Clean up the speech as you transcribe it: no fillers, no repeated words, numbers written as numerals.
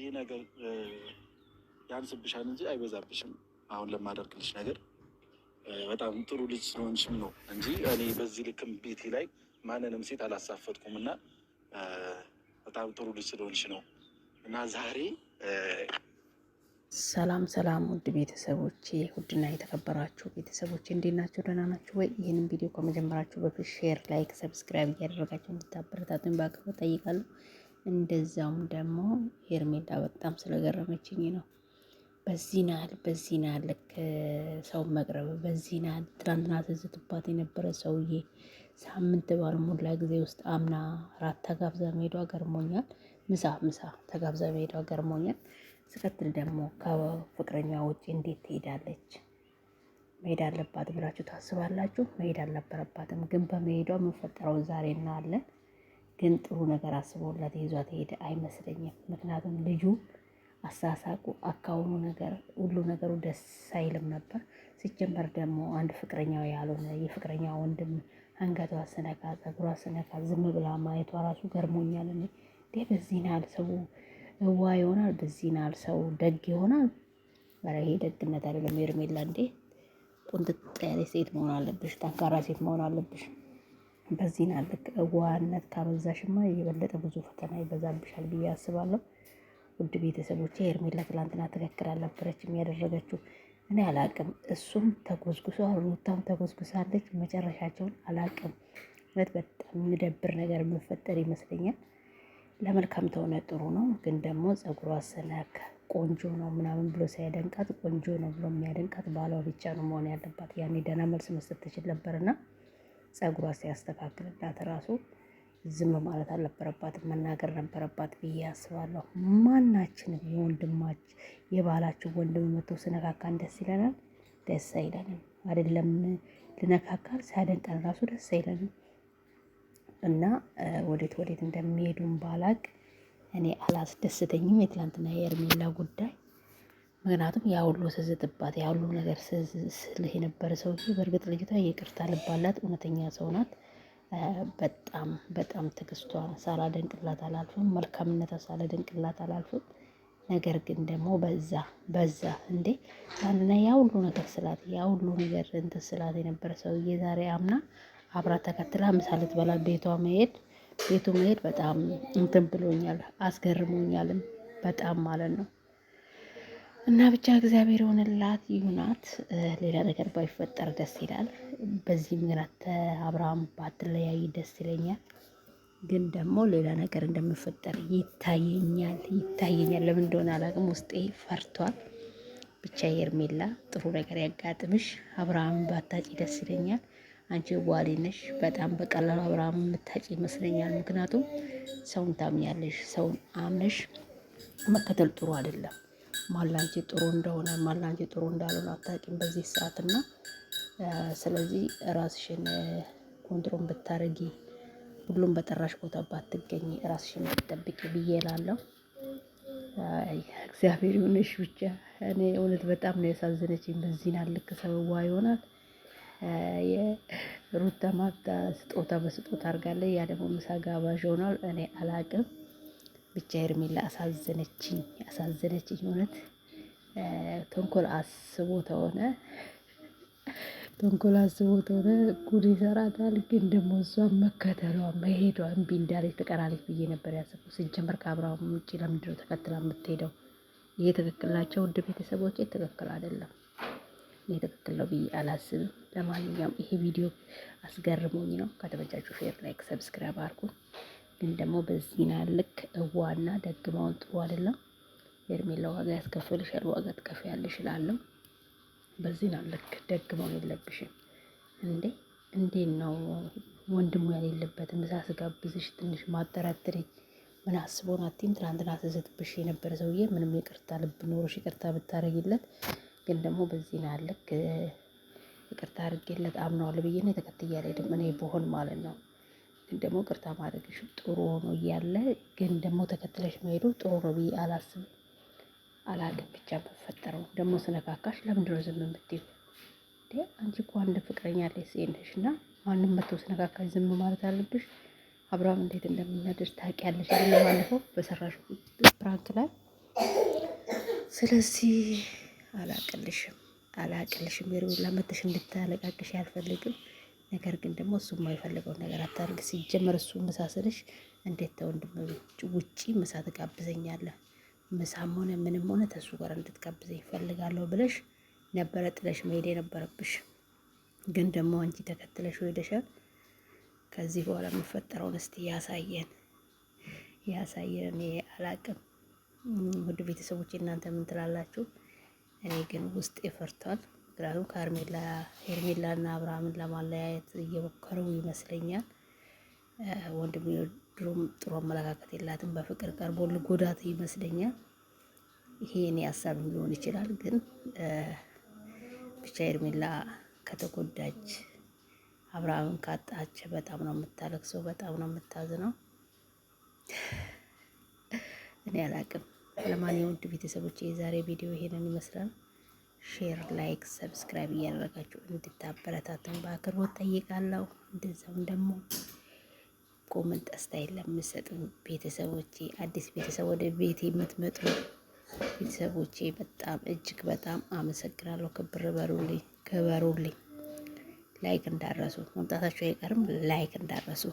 ይህ ነገር ያንስብሻል እንጂ አይበዛብሽም። አሁን ለማደርግልሽ ነገር በጣም ጥሩ ልጅ ስለሆንሽም ነው እንጂ እኔ በዚህ ልክም ቤቴ ላይ ማንንም ሴት አላሳፈጥኩም እና በጣም ጥሩ ልጅ ስለሆንሽ ነው እና ዛሬ ሰላም ሰላም ውድ ቤተሰቦቼ፣ ውድና የተከበራችሁ ቤተሰቦቼ እንዴት ናችሁ? ደህና ናችሁ ወይ? ይህንን ቪዲዮ ከመጀመራችሁ በፊት ሼር፣ ላይክ፣ ሰብስክራይብ እያደረጋችሁ እንድታበረታቱኝ በአክብሮት እጠይቃለሁ። እንደዛውም ደግሞ ሄርሜላ በጣም ስለገረመችኝ ነው። በዚህ ናል ልክ ሰው መቅረብ በዚህ ናል ትናንትና ትዝትባት የነበረ ሰውዬ ሳምንት ባልሞላ ጊዜ ውስጥ አምና ራት ተጋብዛ መሄዷ ገርሞኛል። ምሳ ተጋብዛ መሄዷ ገርሞኛል። ስቀጥል ደግሞ ከፍቅረኛ ውጭ እንዴት ትሄዳለች? መሄድ አለባት ብላችሁ ታስባላችሁ? መሄድ አልነበረባትም። ግን በመሄዷ የምንፈጠረው ዛሬ እናያለን። ግን ጥሩ ነገር አስቦላት ይዟት ሄደ አይመስለኝም። ምክንያቱም ልጁ አሳሳቁ፣ አካውኑ ነገር ሁሉ ነገሩ ደስ አይልም ነበር። ሲጀመር ደግሞ አንድ ፍቅረኛው ያልሆነ የፍቅረኛ ወንድም አንገቷ ስነካ፣ ጸጉሯ ስነካ ዝም ብላ ማየቷ ራሱ ገርሞኛል። እኔ በዚህ ናል ሰው እዋ ይሆናል፣ በዚህ ናል ሰው ደግ ይሆናል። ኧረ ይሄ ደግነት አይደለም። ሄርሜላ እንዴ ቁንጥጥ ያለ ሴት መሆን አለብሽ፣ ጠንካራ ሴት መሆን አለብሽ። በዚህ ናል ልክ እዋነት ካበዛሽማ የበለጠ ብዙ ፈተና ይበዛብሻል ብዬ አስባለሁ። ውድ ቤተሰቦቼ ሄርሜላ ትላንትና ትክክል አልነበረችም ያደረገችው። እኔ አላቅም፣ እሱም ተጎዝጉሷል፣ ሩታም ተጎዝጉሳለች። መጨረሻቸውን አላቅም። በጣም የሚደብር ነገር የምፈጠር ይመስለኛል። ለመልካም ተሆነ ጥሩ ነው። ግን ደግሞ ጸጉሯ ሰነክ ቆንጆ ነው ምናምን ብሎ ሳያደንቃት ቆንጆ ነው ብሎ የሚያደንቃት ባሏ ብቻ ነው መሆን ያለባት። ያኔ ደህና መልስ መስጠት ትችል ነበርና ጸጉሯ ሲያስተካክልላት ራሱ ዝም ማለት አልነበረባትም፣ መናገር ነበረባት ብዬ አስባለሁ። ማናችንም የወንድማች የባላችን ወንድም መቶ ስነካካን ደስ ይለናል? ደስ አይለንም። አይደለም ልነካካል ሳያደንቀን ራሱ ደስ አይለንም። እና ወዴት እንደሚሄዱን ባላቅ እኔ አላስደስተኝም የትላንትና የሄርሜላ ጉዳይ። ምክንያቱም ያ ሁሉ ስዝጥባት ያ ሁሉ ነገር ስልህ የነበረ ሰውዬ በእርግጥ ልጅቷ ይቅርታ ልባላት እውነተኛ ሰው ናት። በጣም ትዕግስቷን ሳላደንቅላት አላልፍም፣ መልካምነቷ ሳላደንቅላት አላልፍም። ነገር ግን ደግሞ በዛ እንዴ ያንና ያ ሁሉ ነገር ስላት ያ ሁሉ ነገር እንትን ስላት የነበረ ሰውዬ ዛሬ አምና አብራ ተከትላ ምሳ ልትበላ ቤቱ መሄድ በጣም እንትን ብሎኛል፣ አስገርሞኛልም በጣም ማለት ነው። እና ብቻ እግዚአብሔር የሆነላት ይሁናት። ሌላ ነገር ባይፈጠር ደስ ይላል። በዚህ ምክንያት አብርሃም ባትለያይ ደስ ይለኛል። ግን ደግሞ ሌላ ነገር እንደሚፈጠር ይታየኛል። ለምን እንደሆነ አላውቅም፣ ውስጤ ፈርቷል። ብቻ ሄርሜላ ጥሩ ነገር ያጋጥምሽ። አብርሃም ባታጪ ደስ ይለኛል። አንቺ ዋሌ ነሽ። በጣም በቀላሉ አብርሃም የምታጪ ይመስለኛል። ምክንያቱም ሰውን ታምኛለሽ። ሰውን አምነሽ መከተል ጥሩ አይደለም። ማላንቺ ጥሩ እንደሆነ ማላንቺ ጥሩ እንዳልሆነ አታውቂም በዚህ ሰዓትና ስለዚህ ራስሽን ኮንትሮል ብታረጊ፣ ሁሉም በጠራሽ ቦታ ባትገኝ፣ ራስሽን ብትጠብቂ ብዬ እላለሁ። እግዚአብሔር ይሁንሽ ብቻ። እኔ እውነት በጣም ነው ያሳዘነችኝ። በዚህ ናልክ ሰውዋ ይሆናል። የሩታ ማታ ስጦታ በስጦታ አድርጋለች። ያ ደግሞ ምሳ ጋባዥ ሆኗል። እኔ አላቅም ብቻ ሄርሜላ አሳዘነችኝ እውነት። ተንኮል አስቦ ተሆነ ጉድ ይሰራታል። ግን ደግሞ እሷን መከተሏ መሄዷ እምቢ እንዳለች ትቀራለች ብዬ ነበር ያሰብኩት። ሲጀመር ከአብርሃም ውጭ ለምንድነው ተከትላ የምትሄደው? ይሄ ትክክል ናቸው ውድ ቤተሰቦቼ? ትክክል አይደለም። እኔ ትክክል ነው ብዬ አላስብም። ለማንኛውም ይሄ ቪዲዮ አስገርሞኝ ነው። ከተመቻችሁ ሼር፣ ላይክ፣ ሰብስክራይብ አድርጉ። ግን ደግሞ በዚህ ልክ እዋና ደግማውን ጥሩ አይደለም። ሄርሜላ ዋጋ ያስከፍልሻል፣ ዋጋ ትከፍያለሽ እላለሁ። በዚህ ልክ ደግማው የለብሽም እንዴት ነው ወንድሙ ያሌለበት ምሳ ስጋብዝሽ ትንሽ ማጠራጥረኝ ምን አስቦን አትይም? ትናንትና ስዝትብሽ የነበረ ሰውዬ ምንም ይቅርታ ልብ ኖሮሽ ይቅርታ ብታረጊለት፣ ግን ደግሞ በዚህ ልክ ይቅርታ አድርጌለት አምነዋለሁ ብዬ ነው ተከትዬ አልሄድም እኔ ብሆን ማለት ነው። ግን ደግሞ ቅርታ ማድረግሽ ጥሩ ሆኖ እያለ ግን ደግሞ ተከትለሽ መሄዱ ጥሩ ነው ብዬ አላስብም። አላቅም ብቻ በፈጠረው ደግሞ ስነካካሽ ለምንድን ነው ዝም የምትይው? አንቺ እኮ አንድ ፍቅረኛ ያለሽ ሴት ነሽ እና ማንም መተው ስነካካሽ ዝም ማለት አለብሽ? አብርሃም እንዴት እንደምናደርስ ታውቂያለሽ አይደል? ባለፈው በሰራሽ ፕራንክ ላይ ስለዚህ አላቅልሽም ሄርሜላ መተሽ እንድታለቃቅሽ አልፈልግም። ነገር ግን ደግሞ እሱ የማይፈልገውን ነገር አታርግ። ሲጀመር እሱ ምሳ ስልሽ እንዴት ተወንድም ውጪ ምሳ ትጋብዘኛለህ? ምሳም ሆነ ምንም ሆነ ተሱ ጋር እንድትጋብዘኝ እፈልጋለሁ ብለሽ ነበረ ጥለሽ መሄድ የነበረብሽ። ግን ደግሞ አንቺ ተከትለሽ ሄደሻል። ከዚህ በኋላ የሚፈጠረውን እስቲ ያሳየን። እኔ አላቅም። ውድ ቤተሰቦች እናንተ ምን ትላላችሁ? እኔ ግን ውስጥ ይፈርቷል። ምክንያቱም ሄርሜላና አብርሃምን ለማለያየት እየሞከረው ይመስለኛል። ወንድም ድሮም ጥሩ አመለካከት የላትም። በፍቅር ቀርቦ ልጎዳት ይመስለኛል። ይሄ እኔ ሀሳብ ሊሆን ይችላል። ግን ብቻ ሄርሜላ ከተጎዳች አብርሃምን ካጣች በጣም ነው የምታለቅሰው፣ በጣም ነው የምታዝነው። እኔ አላቅም። ለማንኛውም ውድ ቤተሰቦች የዛሬ ቪዲዮ ይሄንን ይመስላል። ሼር፣ ላይክ፣ ሰብስክራይብ እያደረጋችሁ እንድታበረታቱን በአክብሮት ጠይቃለሁ። እንደዛውም ደግሞ ኮመንት አስተያየት ለምትሰጡን ቤተሰቦቼ፣ አዲስ ቤተሰብ ወደ ቤት የምትመጡ ቤተሰቦቼ በጣም እጅግ በጣም አመሰግናለሁ። ክበሩልኝ። ላይክ እንዳረሱ መምጣታችሁ አይቀርም። ላይክ እንዳረሱ